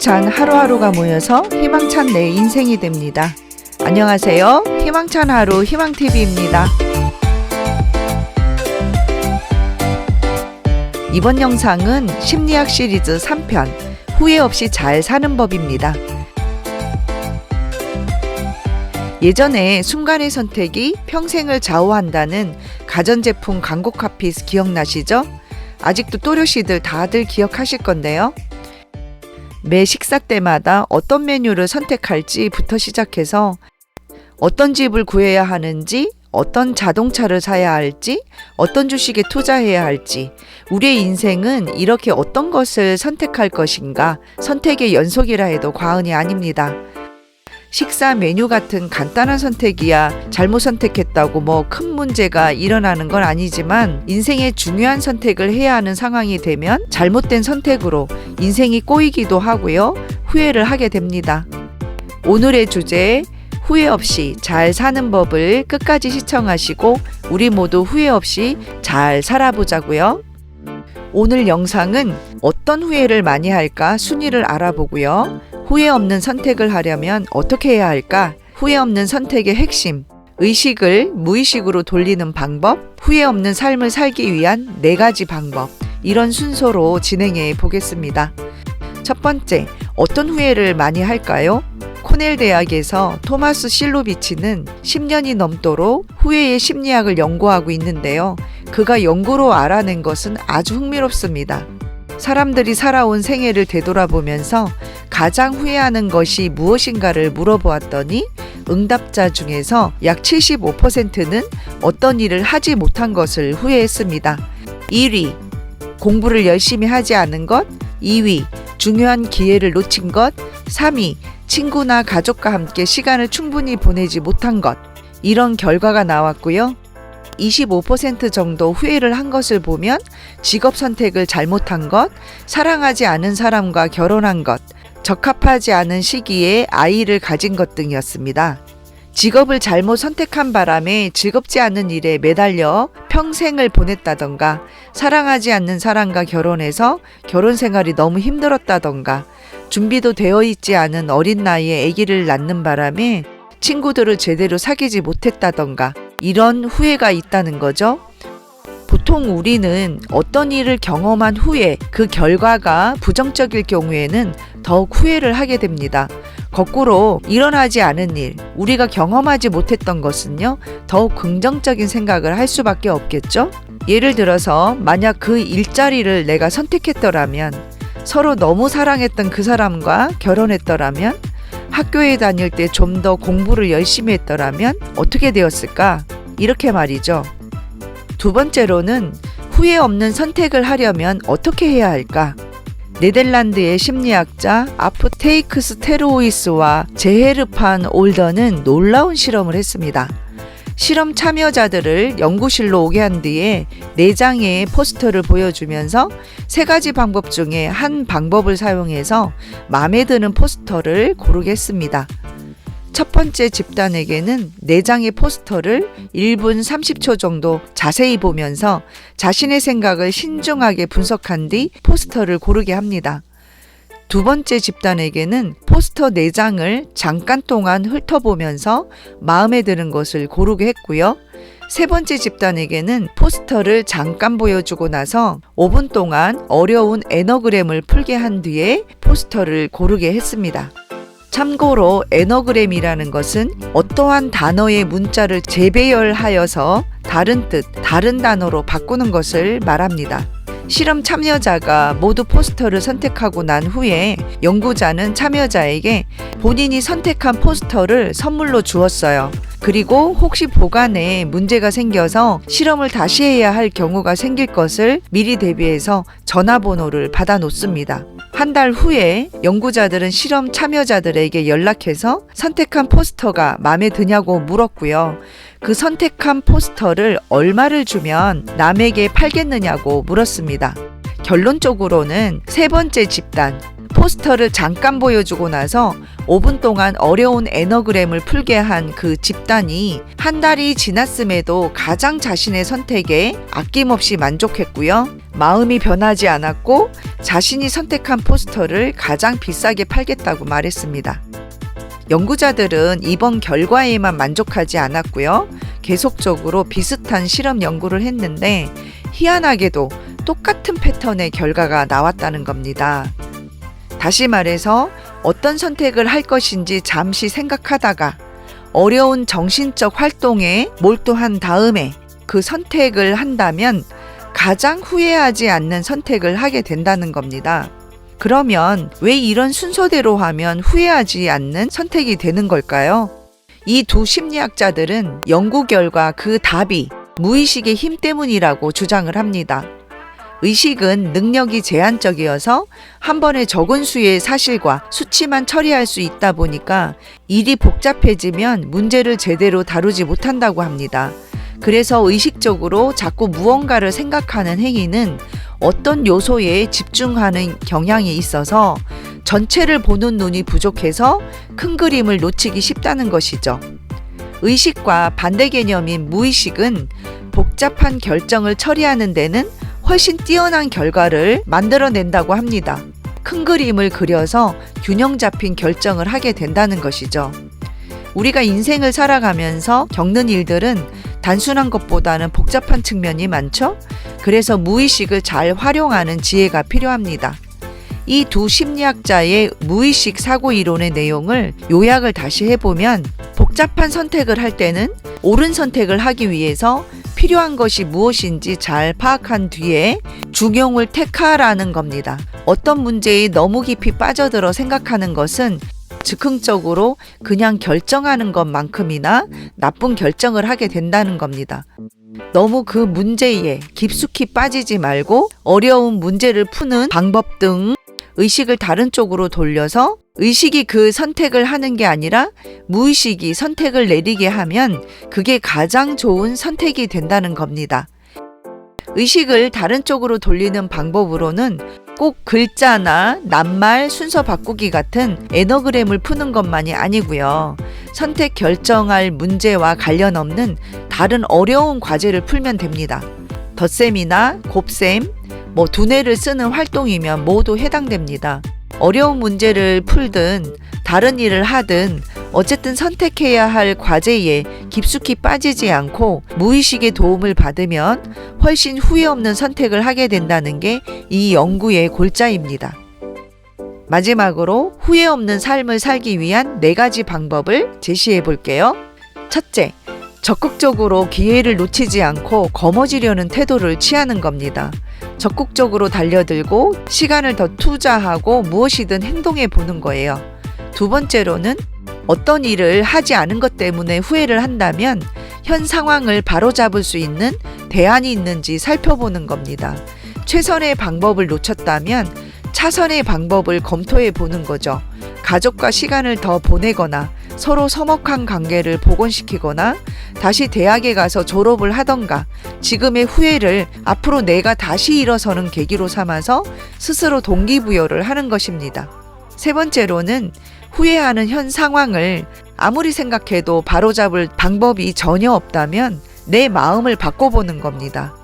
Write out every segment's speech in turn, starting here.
희망찬 하루하루가 모여서 희망찬 내 인생이 됩니다. 안녕하세요. 희망찬 하루 희망TV입니다. 이번 영상은 심리학 시리즈 3편 후회 없이 잘 사는 법입니다. 예전에 순간의 선택이 평생을 좌우한다는 가전제품 광고 카피 기억나시죠? 아직도 또렷이들 다들 기억하실 건데요. 매 식사 때마다 어떤 메뉴를 선택할지부터 시작해서 어떤 집을 구해야 하는지, 어떤 자동차를 사야 할지, 어떤 주식에 투자해야 할지, 우리의 인생은 이렇게 어떤 것을 선택할 것인가 선택의 연속이라 해도 과언이 아닙니다. 식사 메뉴 같은 간단한 선택이야 잘못 선택했다고 큰 문제가 일어나는 건 아니지만 인생의 중요한 선택을 해야 하는 상황이 되면 잘못된 선택으로 인생이 꼬이기도 하고요. 후회를 하게 됩니다. 오늘의 주제 후회 없이 잘 사는 법을 끝까지 시청하시고 우리 모두 후회 없이 잘 살아보자고요. 오늘 영상은 어떤 후회를 많이 할까 순위를 알아보고요. 후회 없는 선택을 하려면 어떻게 해야 할까? 후회 없는 선택의 핵심, 의식을 무의식으로 돌리는 방법, 후회 없는 삶을 살기 위한 4가지 방법, 이런 순서로 진행해 보겠습니다. 첫 번째, 어떤 후회를 많이 할까요? 코넬 대학에서 토마스 실로비치는 10년이 넘도록 후회의 심리학을 연구하고 있는데요. 그가 연구로 알아낸 것은 아주 흥미롭습니다. 사람들이 살아온 생애를 되돌아보면서 가장 후회하는 것이 무엇인가를 물어보았더니 응답자 중에서 약 75%는 어떤 일을 하지 못한 것을 후회했습니다. 1위, 공부를 열심히 하지 않은 것. 2위, 중요한 기회를 놓친 것. 3위, 친구나 가족과 함께 시간을 충분히 보내지 못한 것. 이런 결과가 나왔고요. 25% 정도 후회를 한 것을 보면 직업 선택을 잘못한 것, 사랑하지 않은 사람과 결혼한 것, 적합하지 않은 시기에 아이를 가진 것 등이었습니다. 직업을 잘못 선택한 바람에 즐겁지 않은 일에 매달려 평생을 보냈다던가, 사랑하지 않는 사람과 결혼해서 결혼 생활이 너무 힘들었다던가, 준비도 되어 있지 않은 어린 나이에 아기를 낳는 바람에 친구들을 제대로 사귀지 못했다던가, 이런 후회가 있다는 거죠. 보통 우리는 어떤 일을 경험한 후에 그 결과가 부정적일 경우에는 더욱 후회를 하게 됩니다. 거꾸로 일어나지 않은 일, 우리가 경험하지 못했던 것은요, 더욱 긍정적인 생각을 할 수밖에 없겠죠. 예를 들어서 만약 그 일자리를 내가 선택했더라면, 서로 너무 사랑했던 그 사람과 결혼했더라면, 학교에 다닐 때 좀 더 공부를 열심히 했더라면 어떻게 되었을까? 이렇게 말이죠. 두 번째로는 후회 없는 선택을 하려면 어떻게 해야 할까? 네덜란드의 심리학자 아프테이크스 테로이스와 제헤르판 올더는 놀라운 실험을 했습니다. 실험 참여자들을 연구실로 오게 한 뒤에 4장의 포스터를 보여주면서 3가지 방법 중에 한 방법을 사용해서 마음에 드는 포스터를 고르게 했습니다. 첫 번째 집단에게는 4장의 포스터를 1분 30초 정도 자세히 보면서 자신의 생각을 신중하게 분석한 뒤 포스터를 고르게 합니다. 두 번째 집단에게는 포스터 4장을 잠깐 동안 훑어보면서 마음에 드는 것을 고르게 했고요. 세 번째 집단에게는 포스터를 잠깐 보여주고 나서 5분 동안 어려운 에너그램을 풀게 한 뒤에 포스터를 고르게 했습니다. 참고로 에너그램이라는 것은 어떠한 단어의 문자를 재배열하여서 다른 뜻, 다른 단어로 바꾸는 것을 말합니다. 실험 참여자가 모두 포스터를 선택하고 난 후에 연구자는 참여자에게 본인이 선택한 포스터를 선물로 주었어요. 그리고 혹시 보관에 문제가 생겨서 실험을 다시 해야 할 경우가 생길 것을 미리 대비해서 전화번호를 받아 놓습니다. 한 달 후에 연구자들은 실험 참여자들에게 연락해서 선택한 포스터가 마음에 드냐고 물었고요. 그 선택한 포스터를 얼마를 주면 남에게 팔겠느냐고 물었습니다. 결론적으로는 세 번째 집단, 포스터를 잠깐 보여주고 나서 5분 동안 어려운 에너그램을 풀게 한 그 집단이 한 달이 지났음에도 가장 자신의 선택에 아낌없이 만족했고요. 마음이 변하지 않았고 자신이 선택한 포스터를 가장 비싸게 팔겠다고 말했습니다. 연구자들은 이번 결과에만 만족하지 않았고요. 계속적으로 비슷한 실험 연구를 했는데 희한하게도 똑같은 패턴의 결과가 나왔다는 겁니다. 다시 말해서 어떤 선택을 할 것인지 잠시 생각하다가 어려운 정신적 활동에 몰두한 다음에 그 선택을 한다면 가장 후회하지 않는 선택을 하게 된다는 겁니다. 그러면 왜 이런 순서대로 하면 후회하지 않는 선택이 되는 걸까요? 이 두 심리학자들은 연구 결과 그 답이 무의식의 힘 때문이라고 주장을 합니다. 의식은 능력이 제한적이어서 한 번에 적은 수의 사실과 수치만 처리할 수 있다 보니까 일이 복잡해지면 문제를 제대로 다루지 못한다고 합니다. 그래서 의식적으로 자꾸 무언가를 생각하는 행위는 어떤 요소에 집중하는 경향이 있어서 전체를 보는 눈이 부족해서 큰 그림을 놓치기 쉽다는 것이죠. 의식과 반대 개념인 무의식은 복잡한 결정을 처리하는 데는 훨씬 뛰어난 결과를 만들어낸다고 합니다. 큰 그림을 그려서 균형 잡힌 결정을 하게 된다는 것이죠. 우리가 인생을 살아가면서 겪는 일들은 단순한 것보다는 복잡한 측면이 많죠? 그래서 무의식을 잘 활용하는 지혜가 필요합니다. 이 두 심리학자의 무의식 사고 이론의 내용을 요약을 다시 해보면 복잡한 선택을 할 때는 옳은 선택을 하기 위해서 필요한 것이 무엇인지 잘 파악한 뒤에 중용을 택하라는 겁니다. 어떤 문제에 너무 깊이 빠져들어 생각하는 것은 즉흥적으로 그냥 결정하는 것만큼이나 나쁜 결정을 하게 된다는 겁니다. 너무 그 문제에 깊숙이 빠지지 말고 어려운 문제를 푸는 방법 등 의식을 다른 쪽으로 돌려서 의식이 그 선택을 하는 게 아니라 무의식이 선택을 내리게 하면 그게 가장 좋은 선택이 된다는 겁니다. 의식을 다른 쪽으로 돌리는 방법으로는 꼭 글자나 낱말 순서 바꾸기 같은 에너그램을 푸는 것만이 아니고요. 선택 결정할 문제와 관련 없는 다른 어려운 과제를 풀면 됩니다. 덧셈이나 곱셈, 두뇌를 쓰는 활동이면 모두 해당됩니다. 어려운 문제를 풀든 다른 일을 하든 어쨌든 선택해야 할 과제에 깊숙이 빠지지 않고 무의식의 도움을 받으면 훨씬 후회 없는 선택을 하게 된다는 게 이 연구의 골자입니다. 마지막으로 후회 없는 삶을 살기 위한 4가지 방법을 제시해 볼게요. 첫째, 적극적으로 기회를 놓치지 않고 거머쥐려는 태도를 취하는 겁니다. 적극적으로 달려들고 시간을 더 투자하고 무엇이든 행동해 보는 거예요. 두 번째로는 어떤 일을 하지 않은 것 때문에 후회를 한다면 현 상황을 바로잡을 수 있는 대안이 있는지 살펴보는 겁니다. 최선의 방법을 놓쳤다면 차선의 방법을 검토해 보는 거죠. 가족과 시간을 더 보내거나 서로 서먹한 관계를 복원시키거나 다시 대학에 가서 졸업을 하던가 지금의 후회를 앞으로 내가 다시 일어서는 계기로 삼아서 스스로 동기부여를 하는 것입니다. 세 번째로는 후회하는 현 상황을 아무리 생각해도 바로잡을 방법이 전혀 없다면 내 마음을 바꿔보는 겁니다.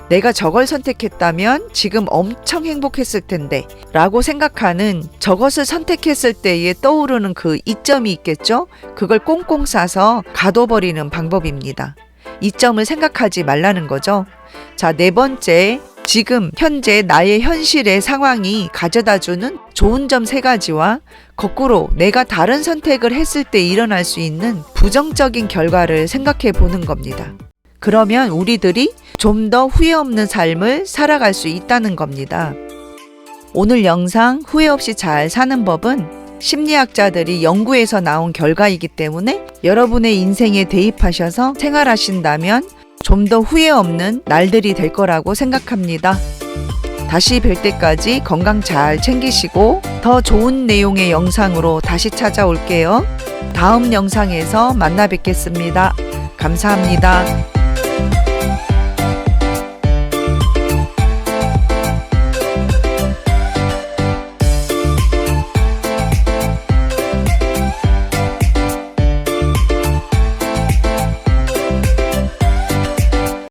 내가 저걸 선택했다면 지금 엄청 행복했을 텐데 라고 생각하는 저것을 선택했을 때에 떠오르는 그 이점이 있겠죠? 그걸 꽁꽁 싸서 가둬버리는 방법입니다. 이점을 생각하지 말라는 거죠. 자, 4번째, 지금 현재 나의 현실의 상황이 가져다주는 좋은 점 3가지와 거꾸로 내가 다른 선택을 했을 때 일어날 수 있는 부정적인 결과를 생각해 보는 겁니다. 그러면 우리들이 좀 더 후회 없는 삶을 살아갈 수 있다는 겁니다. 오늘 영상 후회 없이 잘 사는 법은 심리학자들이 연구에서 나온 결과이기 때문에 여러분의 인생에 대입하셔서 생활하신다면 좀 더 후회 없는 날들이 될 거라고 생각합니다. 다시 뵐 때까지 건강 잘 챙기시고 더 좋은 내용의 영상으로 다시 찾아올게요. 다음 영상에서 만나 뵙겠습니다. 감사합니다.